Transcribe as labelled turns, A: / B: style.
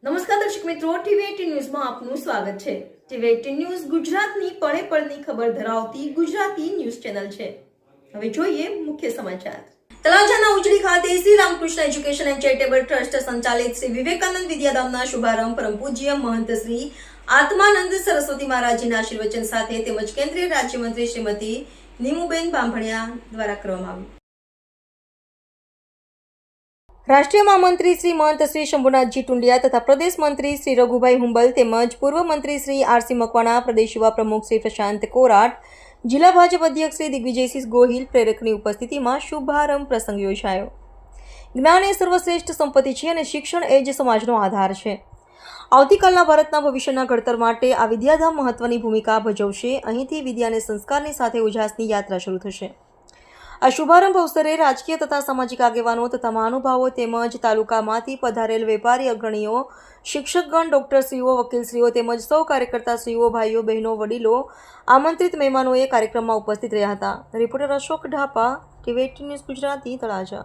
A: નમસ્કાર દર્શક મિત્રો, ટીવી18 ન્યૂઝમાં આપનું સ્વાગત છે। ટીવી18 ન્યૂઝ ગુજરાતની પળે પળની ખબર ધરાવતી ગુજરાતી ન્યૂઝ ચેનલ છે। હવે જોઈએ મુખ્ય સમાચાર। તળાજાના ઉજળી ખાતે Shri Ramakrishna education and charitable trust સંચાલિત શ્રી વિવેકાનંદ વિદ્યાધામના શુભારંભ પરમ પૂજ્ય મહંત શ્રી આત્માનંદ સરસ્વતી મહારાજજીના આશીર્વચન સાથે તેમજ કેન્દ્રીય રાજ્યમંત્રી શ્રીમતી નીમુબેન બાંભણિયા દ્વારા કરવામાં આવ્યું। રાષ્ટ્રીય મહામંત્રી શ્રી મહંત શ્રી શંભુનાથજી ટુંડિયા તથા પ્રદેશ મંત્રી શ્રી રઘુભાઈ હુંબલ તેમજ પૂર્વ મંત્રી શ્રી આરસી મકવાણા, પ્રદેશ યુવા પ્રમુખ શ્રી પ્રશાંત કોરાટ, જિલ્લા ભાજપ અધ્યક્ષ શ્રી દિગ્વિજયસિંહ ગોહિલ પ્રેરકની ઉપસ્થિતિમાં શુભારંભ પ્રસંગ યોજાયો। જ્ઞાન એ સર્વશ્રેષ્ઠ સંપત્તિ છે અને શિક્ષણ એ જ સમાજનો આધાર છે। આવતીકાલના ભારતના ભવિષ્યના ઘડતર માટે આ વિદ્યાધામ મહત્વની ભૂમિકા ભજવશે। અહીંથી વિદ્યા અને સંસ્કારની સાથે ઉજાસની યાત્રા શરૂ થશે। આ શુભારંભ અવસરે રાજકીય તથા સામાજિક આગેવાનો તથા મહાનુભાવો તેમજ તાલુકામાંથી પધારેલ વેપારી અગ્રણીઓ, શિક્ષકગણ, ડોક્ટરશ્રીઓ, વકીલશ્રીઓ તેમજ સૌ કાર્યકર્તાશ્રીઓ, ભાઈઓ, બહેનો, વડીલો, આમંત્રિત મહેમાનોએ કાર્યક્રમમાં ઉપસ્થિત રહ્યા હતા। Reporter Ashok Dhapa, TV eighteen news Gujarati, Talaja.